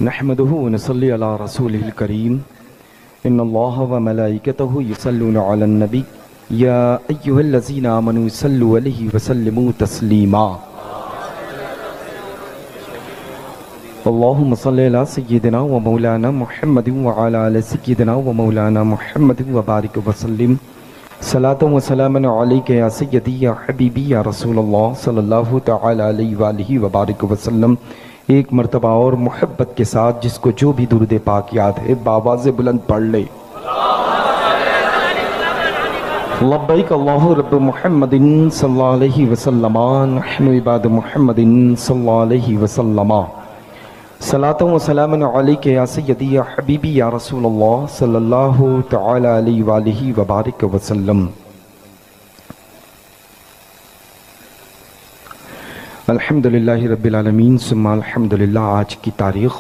نحمده ونصلي على رسوله الكريم ان الله وملائكته يصلون على النبي يا ايها الذين امنوا صلوا عليه وسلموا تسليما اللهم صل على سيدنا ومولانا محمد وعلى آل سيدنا ومولانا محمد وبارك وسلم صلاة وسلاما عليك يا سيدي يا حبيبي يا رسول الله صلی اللہ تعالی علیہ وآلہ وبارک وسلم۔ ایک مرتبہ اور محبت کے ساتھ جس کو جو بھی درود پاک یاد ہے بآواز بلند پڑھ لے۔ لبیک اللہ رب محمد صلی اللہ علیہ وسلم نحن عباد محمد صلی اللہ علیہ وسلم صلاۃ و سلام علیک یا سیدی یا حبیبی یا رسول اللہ صلی اللہ تعالی علیہ وآلہ وبارک وسلم۔ الحمدللہ رب العالمین ثم الحمدللہ۔ آج کی تاریخ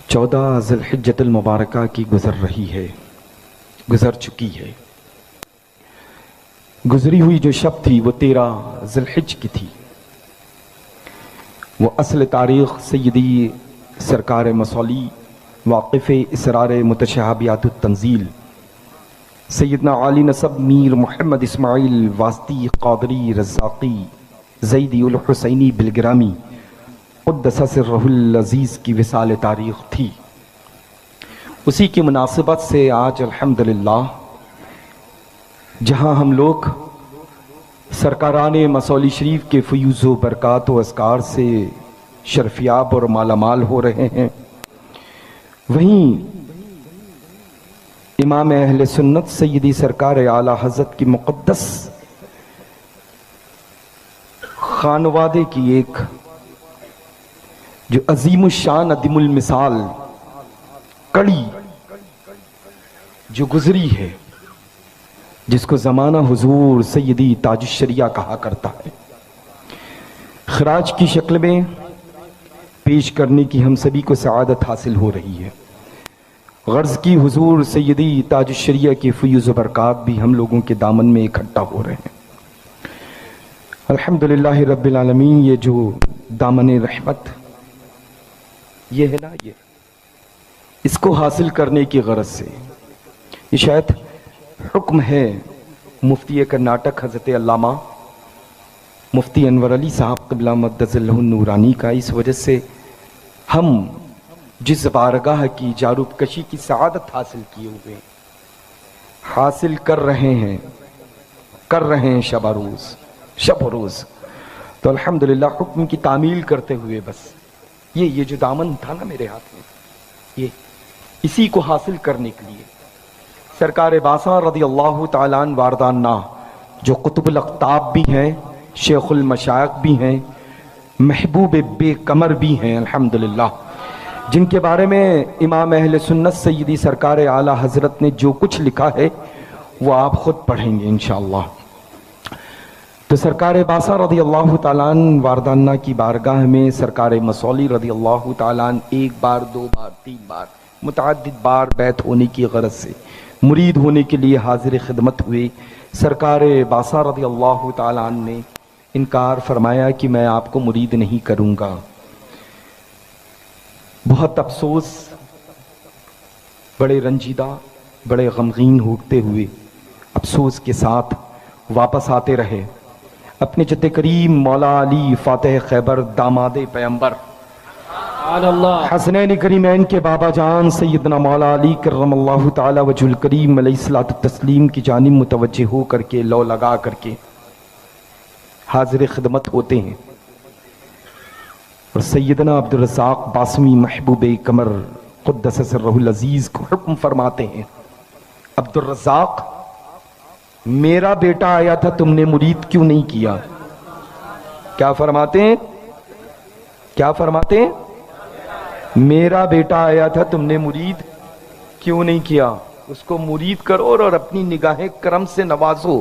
14 ذی الحجۃ المبارکہ کی گزر چکی ہے۔ گزری ہوئی جو شب تھی وہ 13 ذی الحجہ کی تھی۔ وہ اصل تاریخ سیدی سرکار مصولی واقف اسرار متشابہات التنزیل سیدنا عالی نسب میر محمد اسماعیل واسطی قادری رزاقی زیدی الحسینی بلگرامی قدس سرہ العزیز کی وصال تاریخ تھی۔ اسی کی مناسبت سے آج الحمدللہ جہاں ہم لوگ سرکاران مصولی شریف کے فیوز و برکات و اذکار سے شرفیاب اور مالا مال ہو رہے ہیں، وہیں امام اہل سنت سیدی سرکار اعلی حضرت کی مقدس خانوادے کی ایک جو عظیم الشان عظیم المثال کڑی جو گزری ہے، جس کو زمانہ حضور سیدی تاج الشریعہ کہا کرتا ہے، خراج کی شکل میں پیش کرنے کی ہم سبھی کو سعادت حاصل ہو رہی ہے۔ غرض کی حضور سیدی تاج الشریعہ کی فیوز و برکات بھی ہم لوگوں کے دامن میں اکٹھا ہو رہے ہیں۔ الحمدللہ رب العالمین۔ یہ جو دامن رحمت یہ ہے نا، یہ اس کو حاصل کرنے کی غرض سے یہ شاید حکم ہے مفتی کرناٹک حضرت علامہ مفتی انور علی صاحب قبلہ مقدس اللہ النورانی کا، اس وجہ سے ہم جس بارگاہ کی جاروب کشی کی سعادت حاصل کیے ہوئے حاصل کر رہے ہیں شب و روز، تو الحمدللہ حکم کی تعمیل کرتے ہوئے بس یہ جو دامن تھا نا میرے ہاتھ میں، یہ اسی کو حاصل کرنے کے لیے سرکار باسا رضی اللہ تعالیٰ عنہ واردانہ جو قطب الاقطاب بھی ہیں، شیخ المشائخ بھی ہیں، محبوب بے کمر بھی ہیں الحمدللہ، جن کے بارے میں امام اہل سنت سیدی سرکار اعلی حضرت نے جو کچھ لکھا ہے وہ آپ خود پڑھیں گے انشاءاللہ۔ تو سرکار باسا رضی اللہ تعالیٰ عنہ واردانہ کی بارگاہ میں سرکار مصولی رضی اللہ تعالیٰ عنہ ایک بار، 2 بار، 3 بار، متعدد بار بیعت ہونے کی غرض سے مرید ہونے کے لیے حاضر خدمت ہوئے۔ سرکار باسا رضی اللہ تعالیٰ عنہ نے انکار فرمایا کہ میں آپ کو مرید نہیں کروں گا۔ بہت افسوس، بڑے رنجیدہ، بڑے غمگین ہوتے ہوئے افسوس کے ساتھ واپس آتے رہے۔ اپنے جد کریم مولا علی فاتح خیبر داماد پیمبر حسنین کریمین کے بابا جان سیدنا مولا علی کرم اللہ تعالی وجہ الکریم علیہ الصلوۃ والتسلیم کی جانب متوجہ ہو کر کے لو لگا کر کے حاضر خدمت ہوتے ہیں، اور سیدنا عبدالرزاق باسمی محبوب کمر قدس سرہ العزیز کو حکم فرماتے ہیں، عبدالرزاق میرا بیٹا آیا تھا، تم نے مرید کیوں نہیں کیا؟ کیا فرماتے ہیں؟ میرا بیٹا آیا تھا، تم نے مرید کیوں نہیں کیا؟ اس کو مرید کرو اور اپنی نگاہ کرم سے نوازو۔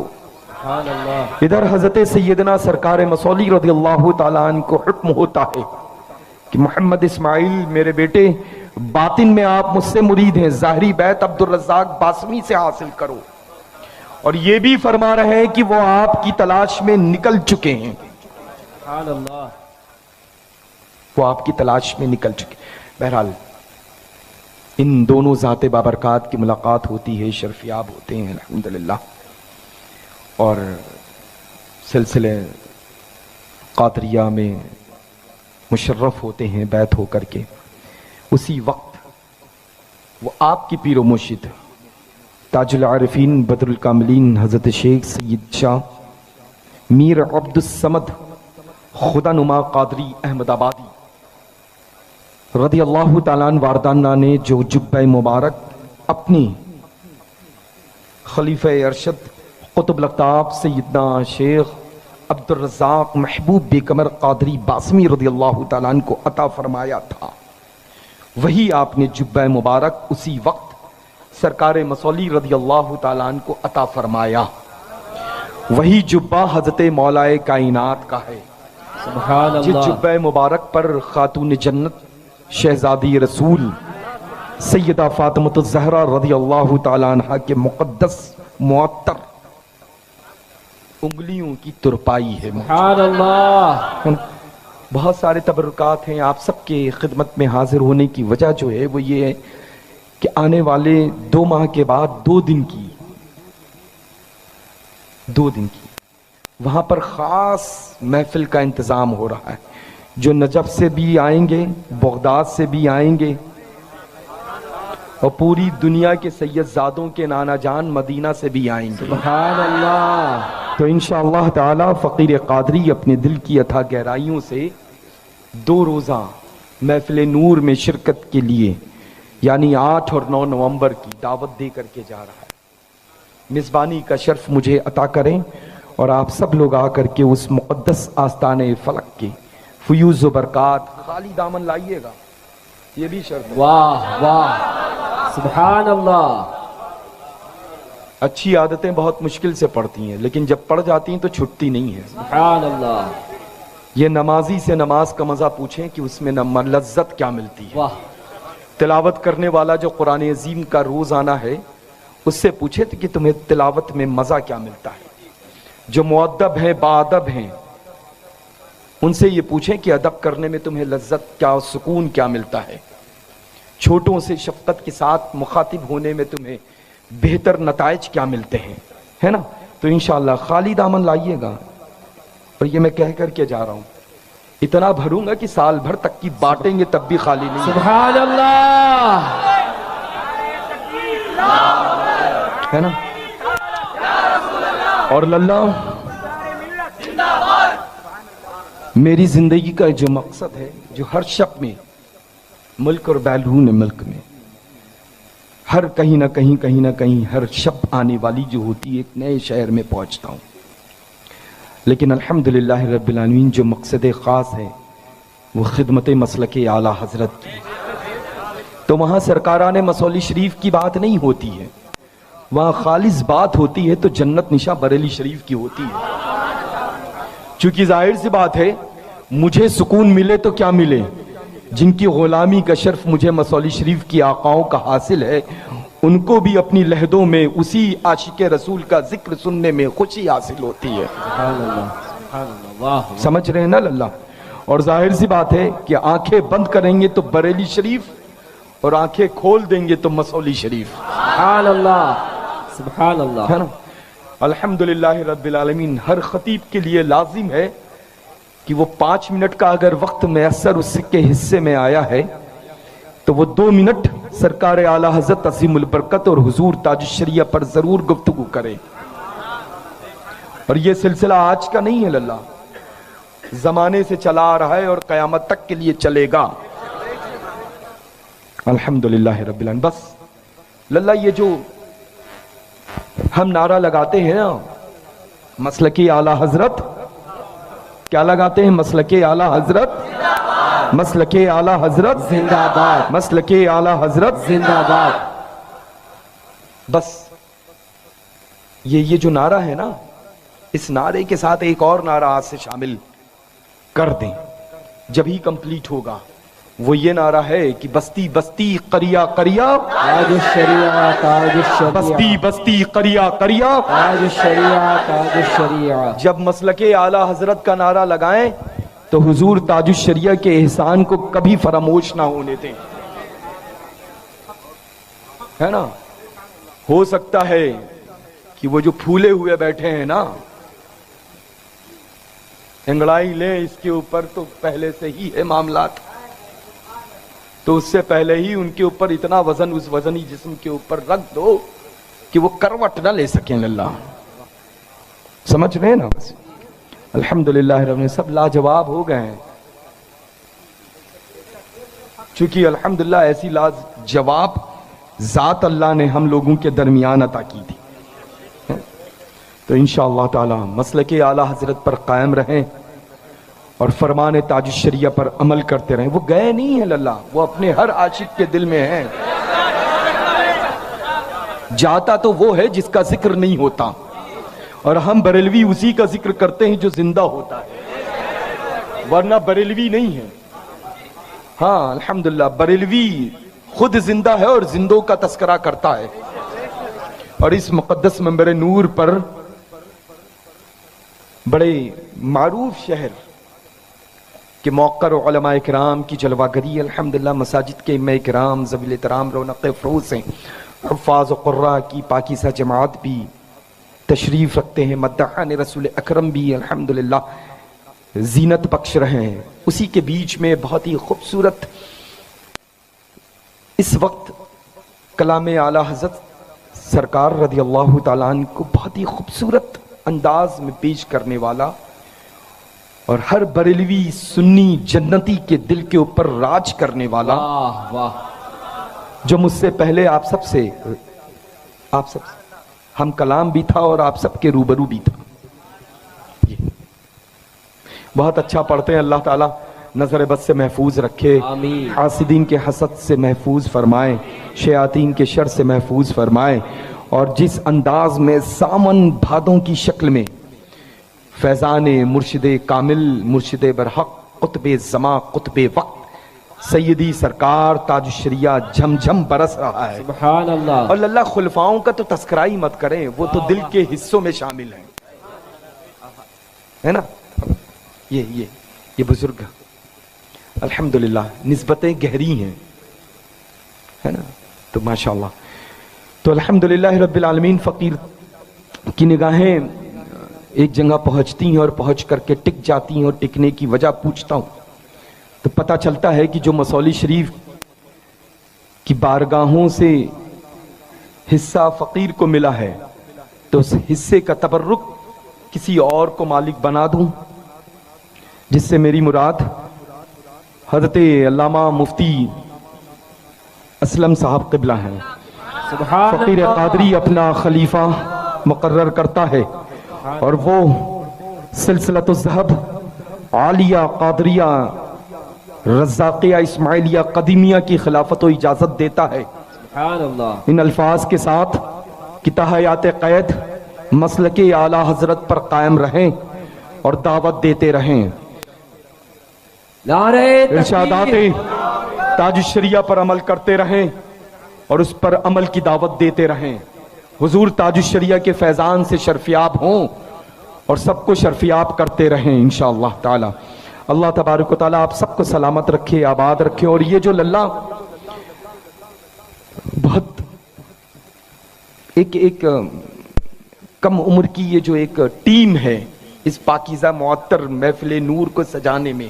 ادھر حضرت سیدنا سرکار مصولی رضی اللہ تعالیٰ عنہ کو حکم ہوتا ہے کہ محمد اسماعیل میرے بیٹے، باطن میں آپ مجھ سے مرید ہیں، ظاہری بیعت عبدالرزاق باسمی سے حاصل کرو، اور یہ بھی فرما رہے ہیں کہ وہ آپ کی تلاش میں نکل چکے ہیں۔ وہ آپ کی تلاش میں نکل چکے. بہرحال ان دونوں ذات بابرکات کی ملاقات ہوتی ہے، شرفیاب ہوتے ہیں الحمدللہ، اور سلسلے قادریہ میں مشرف ہوتے ہیں بیعت ہو کر کے. اسی وقت وہ آپ کی پیر و مرشد تاج العارفین بدر الکاملین حضرت شیخ سید شاہ میر عبد الصمد خدا نما قادری احمد آبادی رضی اللہ تعالیٰ عنہ واردانہ نے جو جبہ مبارک اپنی خلیفہ ارشد قطب الاقطاب سیدنا شیخ عبد الرزاق محبوب بے قمر قادری باسمی رضی اللہ تعالیٰ عنہ کو عطا فرمایا تھا، وہی آپ نے جبہ مبارک اسی وقت سرکار مصلی رضی اللہ تعالیٰ عنہ کو عطا فرمایا. وہی جبہ حضرت مولائے کائنات کا ہے. سبحان جس اللہ. جبہ مبارک پر خاتون جنت شہزادی رسول سیدہ فاطمۃ الزہرا رضی اللہ تعالیٰ عنہ کے مقدس معطر انگلیوں کی ترپائی ہے. سبحان اللہ. بہت سارے تبرکات ہیں. آپ سب کے خدمت میں حاضر ہونے کی وجہ جو ہے وہ یہ ہے کہ آنے والے 2 ماہ کے بعد 2 دن کی وہاں پر خاص محفل کا انتظام ہو رہا ہے. جو نجف سے بھی آئیں گے، بغداد سے بھی آئیں گے، اور پوری دنیا کے سید زادوں کے نانا جان مدینہ سے بھی آئیں گے. سبحان اللہ. تو انشاءاللہ تعالی فقیر قادری اپنے دل کی اتھا گہرائیوں سے 2 روزہ محفل نور میں شرکت کے لیے یعنی 8 اور 9 نومبر کی دعوت دے کر کے جا رہا ہے. میزبانی کا شرف مجھے عطا کریں اور آپ سب لوگ آ کر کے اس مقدس آستانے فلک کے فیوز و برکات خالی دامن لائیے گا، یہ بھی شرط ہے. واہ واہ. سبحان اللہ. اچھی عادتیں بہت مشکل سے پڑتی ہیں لیکن جب پڑ جاتی ہیں تو چھٹتی نہیں ہے. سبحان اللہ. یہ نمازی سے نماز کا مزہ پوچھیں کہ اس میں لذت کیا ملتی ہے. واہ. تلاوت کرنے والا جو قرآن عظیم کا روز آنا ہے اس سے پوچھے کہ تمہیں تلاوت میں مزہ کیا ملتا ہے. جو مؤدب ہیں، باادب ہیں، ان سے یہ پوچھیں کہ ادب کرنے میں تمہیں لذت کیا، سکون کیا ملتا ہے. چھوٹوں سے شفقت کے ساتھ مخاطب ہونے میں تمہیں بہتر نتائج کیا ملتے ہیں، ہے نا. تو انشاءاللہ خالی دامن لائیے گا. اور یہ میں کہہ کر کے جا رہا ہوں، اتنا بھروں گا کہ سال بھر تک کی بانٹیں گے تب بھی خالی نہیں. سبحان اللہ. ہے نا. اور للہ میری زندگی کا جو مقصد ہے، جو ہر شب میں ملک اور بیرون ملک میں ہر کہیں نہ کہیں ہر شب آنے والی جو ہوتی ہے، ایک نئے شہر میں پہنچتا ہوں. لیکن الحمدللہ رب العالمین جو مقصد خاص ہے وہ خدمت مسلک اعلیٰ حضرت کی. تو وہاں سرکاران مصولی شریف کی بات نہیں ہوتی ہے، وہاں خالص بات ہوتی ہے تو جنت نشاں بریلی شریف کی ہوتی ہے. چونکہ ظاہر سی بات ہے مجھے سکون ملے تو کیا ملے، جن کی غلامی کا شرف مجھے مصولی شریف کی آقاؤں کا حاصل ہے ان کو بھی اپنی لہدوں میں اسی عاشق رسول کا ذکر سننے میں خوشی حاصل ہوتی ہے. سبحان اللہ. سبحان اللہ. واہ. سمجھ رہے ہیں نا اللہ. اور ظاہر سی بات ہے کہ آنکھیں بند کریں گے تو بریلی شریف اور آنکھیں کھول دیں گے تو مصولی شریف. سبحان اللہ. سبحان اللہ. ہے نا. الحمدللہ رب العالمین ہر خطیب کے لیے لازم ہے کہ وہ 5 منٹ کا اگر وقت میسر اس کے حصے میں آیا ہے تو وہ 2 منٹ سرکار اعلیٰ حضرت عظیم البرکت اور حضور تاج الشریعہ پر ضرور گفتگو کرے. اور یہ سلسلہ آج کا نہیں ہے للہ، زمانے سے چلا آ رہا ہے اور قیامت تک کے لیے چلے گا. الحمدللہ رب العالمین. بس للہ یہ جو ہم نعرہ لگاتے ہیں نا مسلک اعلیٰ حضرت، کیا لگاتے ہیں؟ مسلک اعلیٰ حضرت، مسلک اعلیٰ حضرت زندہ باد، مسلک اعلیٰ حضرت زندہ باد. بس یہ جو نعرہ ہے نا، اس نعرے کے ساتھ ایک اور نعرہ آج سے شامل کر دیں جب ہی کمپلیٹ ہوگا. وہ یہ نعرہ ہے کہ بستی بستی قریہ قریہ تاج الشریعہ، تاج الشریعہ، بستی بستی قریہ قریہ تاج الشریعہ، تاج الشریعہ. جب مسلک اعلیٰ حضرت کا نعرہ لگائیں تو حضور تاج الشریعہ کے احسان کو کبھی فراموش نہ ہونے دیں، ہے نا؟ ہو سکتا ہے کہ وہ جو پھولے ہوئے بیٹھے ہیں نا، انگڑائی لیں اس کے اوپر تو پہلے سے ہی ہے معاملات، تو اس سے پہلے ہی ان کے اوپر اتنا وزن اس وزنی جسم کے اوپر رکھ دو کہ وہ کروٹ نہ لے سکیں اللہ. سمجھ رہے ہیں نا؟ بس الحمدللہ رب نے سب لاجواب ہو گئے ہیں، چونکہ الحمدللہ ایسی لاجواب ذات اللہ نے ہم لوگوں کے درمیان عطا کی تھی. تو انشاءاللہ تعالی مسلک اعلی حضرت پر قائم رہیں اور فرمان تاج الشریعہ پر عمل کرتے رہیں. وہ گئے نہیں ہیں اللہ، وہ اپنے ہر عاشق کے دل میں ہیں. جاتا تو وہ ہے جس کا ذکر نہیں ہوتا، اور ہم بریلوی اسی کا ذکر کرتے ہیں جو زندہ ہوتا ہے، ورنہ بریلوی نہیں ہے. ہاں الحمدللہ بریلوی خود زندہ ہے اور زندوں کا تذکرہ کرتا ہے. اور اس مقدس منبر نور پر بڑے معروف شہر کہ موقر علماء کرام کی جلوہ گری، الحمدللہ مساجد کے ائمہ کرام ذوی الاحترام رونق افروز ہیں، حفاظ و قراء کی پاکیزہ جماعت بھی تشریف رکھتے ہیں، مداحان رسول اکرم بھی الحمدللہ زینت بخش رہے ہیں. اسی کے بیچ میں بہت ہی خوبصورت اس وقت کلام اعلی حضرت سرکار رضی اللہ تعالیٰ عنہ کو بہت ہی خوبصورت انداز میں پیش کرنے والا اور ہر بریلوی سنی جنتی کے دل کے اوپر راج کرنے والا، واہ واہ، جو مجھ سے پہلے آپ سب سے ہم کلام بھی تھا اور آپ سب کے روبرو بھی تھا. بہت اچھا پڑھتے ہیں. اللہ تعالیٰ نظر بد سے محفوظ رکھے، آمین. حاسدین کے حسد سے محفوظ فرمائے، شیاطین کے شر سے محفوظ فرمائے. اور جس انداز میں سامن بھادوں کی شکل میں فیضان مرشد کامل، مرشد برحق، قطب زمان، قطب وقت سیدی سرکار تاج الشریعہ جھم جھم برس رہا ہے. سبحان اللہ. اور اللہ خلفاؤں کا تو تذکرہ ہی مت کریں، وہ تو دل کے حصوں میں شامل ہیں، ہے نا؟ یہ بزرگ الحمدللہ نسبتیں گہری ہیں، ہے نا؟ تو ماشاءاللہ. تو الحمدللہ رب العالمین فقیر کی نگاہیں ایک جگہ پہنچتی ہیں اور پہنچ کر کے ٹک جاتی ہیں، اور ٹکنے کی وجہ پوچھتا ہوں تو پتہ چلتا ہے کہ جو مصولی شریف کی بارگاہوں سے حصہ فقیر کو ملا ہے تو اس حصے کا تبرک کسی اور کو مالک بنا دوں، جس سے میری مراد حضرت علامہ مفتی اسلم صاحب قبلہ ہیں. سبحان فقیر اللہ. قادری اپنا خلیفہ مقرر کرتا ہے اور وہ سلسلۃ الذہب عالیہ قادریہ رزاقیہ اسماعیلیہ قدیمیہ کی خلافت و اجازت دیتا ہے. سبحان اللہ. ان الفاظ کے ساتھ کہ تحیات قید مسلک اعلی حضرت پر قائم رہیں اور دعوت دیتے رہیں، نعرہ ارشادات تکبیر. تاج الشریعہ پر عمل کرتے رہیں اور اس پر عمل کی دعوت دیتے رہیں. حضور تاج الشریعہ کے فیضان سے شرفیاب ہوں اور سب کو شرفیاب کرتے رہیں انشاءاللہ تعالی. اللہ تبارک و تعالی آپ سب کو سلامت رکھے، آباد رکھے. اور یہ جو للہ بہت ایک کم عمر کی یہ جو ایک ٹیم ہے اس پاکیزہ معطر محفل نور کو سجانے میں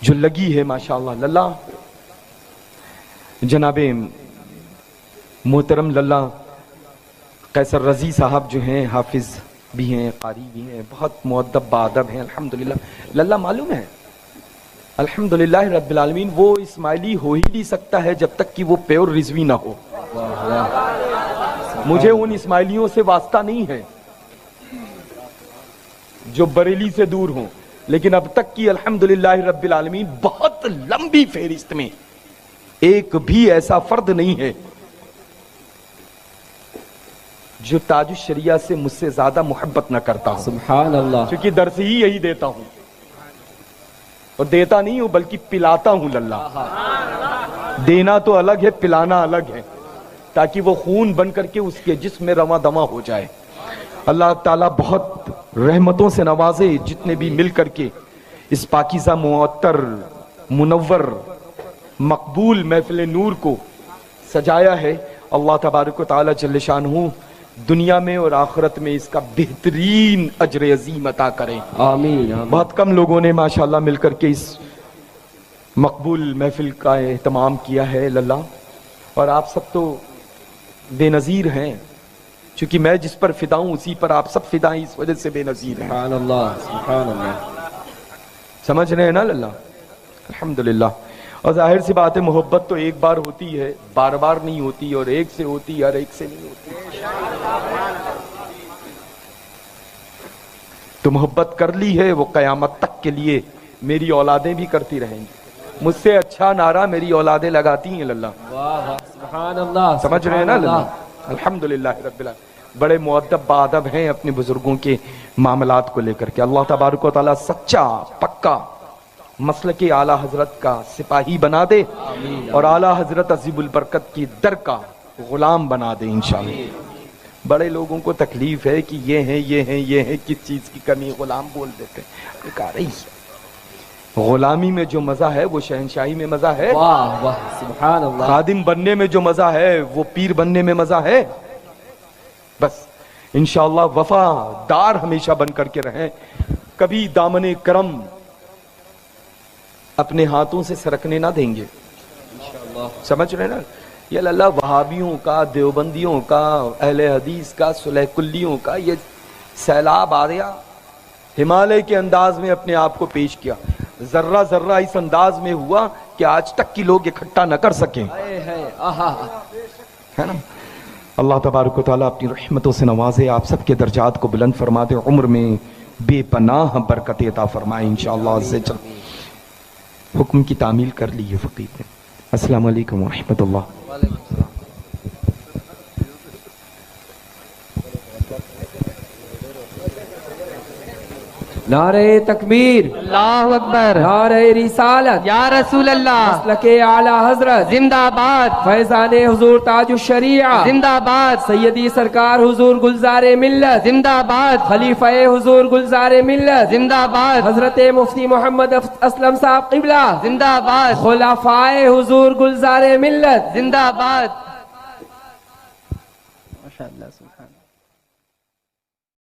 جو لگی ہے ماشاءاللہ. للہ جناب محترم للہ قیصر رضی صاحب جو ہیں حافظ بھی ہیں، قاری بھی ہیں، بہت مؤدب بادب ہیں الحمدللہ. للہ معلوم ہے الحمدللہ رب العالمین وہ اسماعیلی ہو ہی نہیں سکتا ہے جب تک کہ وہ پیور رضوی نہ ہو. مجھے ان اسماعیلیوں سے واسطہ نہیں ہے جو بریلی سے دور ہوں، لیکن اب تک کی الحمدللہ رب العالمین بہت لمبی فہرست میں ایک بھی ایسا فرد نہیں ہے جو تاج الشریعہ سے مجھ سے زیادہ محبت نہ کرتا ہوں. سبحان اللہ. کیونکہ درس ہی یہی دیتا ہوں، اور دیتا نہیں ہوں بلکہ پلاتا ہوں. للہ دینا تو الگ ہے، پلانا الگ ہے، تاکہ وہ خون بن کر کے اس کے جسم میں رواں دواں ہو جائے. اللہ تعالیٰ بہت رحمتوں سے نوازے جتنے بھی مل کر کے اس پاکیزہ معطر منور مقبول محفل نور کو سجایا ہے، اللہ تبارک و تعالی جل شانہ دنیا میں اور آخرت میں اس کا بہترین اجر عظیم عطا کریں۔ آمین آمین۔ بہت کم لوگوں نے ماشاءاللہ مل کر کے اس مقبول محفل کا اہتمام کیا ہے اللہ، اور آپ سب تو بے نظیر ہیں، چونکہ میں جس پر فدا ہوں اسی پر آپ سب فدا ہیں، اس وجہ سے بے نظیر ہیں۔ سبحان اللہ سبحان اللہ۔ سمجھ رہے ہیں نا اللہ؟ الحمدللہ۔ اور ظاہر سی بات ہے محبت تو ایک بار ہوتی ہے، بار بار نہیں ہوتی، اور ایک سے ہوتی ہر ایک سے نہیں ہوتی۔ تو محبت کر لی ہے وہ قیامت تک کے لیے میری اولادیں بھی کرتی رہیں گی۔ مجھ سے اچھا نعرہ میری اولادیں لگاتی ہیں اللہ۔ واہ واہ سبحان اللہ۔ سمجھ رہے ہیں نا سبحان اللہ؟ الحمدللہ رب العالمین۔ بڑے مؤدب بادب ہیں اپنے بزرگوں کے معاملات کو لے کر کے۔ اللہ تبارک و تعالیٰ سچا پکا مسلک اعلیٰ حضرت کا سپاہی بنا دے، اور اعلیٰ حضرت عظیم البرکت کی در کا غلام بنا دے انشاءاللہ۔ بڑے لوگوں کو تکلیف ہے کہ یہ ہیں یہ ہیں یہ ہیں، کس چیز کی کمی، غلام بول دیتے ہیں۔ بیکار ہے یہ۔ غلامی میں جو مزہ ہے وہ شہنشاہی میں مزہ ہے، واہ واہ سبحان اللہ۔ خادم بننے میں جو مزہ ہے وہ پیر بننے میں مزہ ہے۔ بس انشاءاللہ وفادار ہمیشہ بن کر کے رہیں، کبھی دامن کرم اپنے ہاتھوں سے سرکنے نہ دیں گے، سمجھ رہے نا؟ یہ اللہ وہابیوں کا، دیوبندیوں کا، اہل حدیث کا، صلح کلیوں کا یہ سیلاب آ گیا، ہمالیہ کے انداز میں اپنے آپ کو پیش کیا، ذرہ ذرہ اس انداز میں ہوا کہ آج تک کی لوگ اکٹھا نہ کر سکیں، ہے نا؟ اللہ تبارک و تعالیٰ اپنی رحمتوں سے نوازے، آپ سب کے درجات کو بلند فرما دے، عمر میں بے پناہ برکت عطا فرمائے انشاءاللہ عز و جل۔ حکم کی تعمیل کر لی ہے فقیر نے۔ السلام علیکم ورحمۃ اللہ۔ نعرہ تکبیر، اللہ اکبر، نعرہ رسالت، یا رسول اللہ، مسلک اعلیٰ حضرت، زندہ باد، فیضان حضور تاج الشریعہ، زندہ باد، سیدی سرکار حضور گلزار ملت، زندہ باد، خلیفہ حضور گلزار ملت، زندہ باد، حضرت مفتی محمد اسلم صاحب قبلہ، زندہ باد، خلفائے حضور گلزار ملت، زندہ باد۔ ماشاءاللہ۔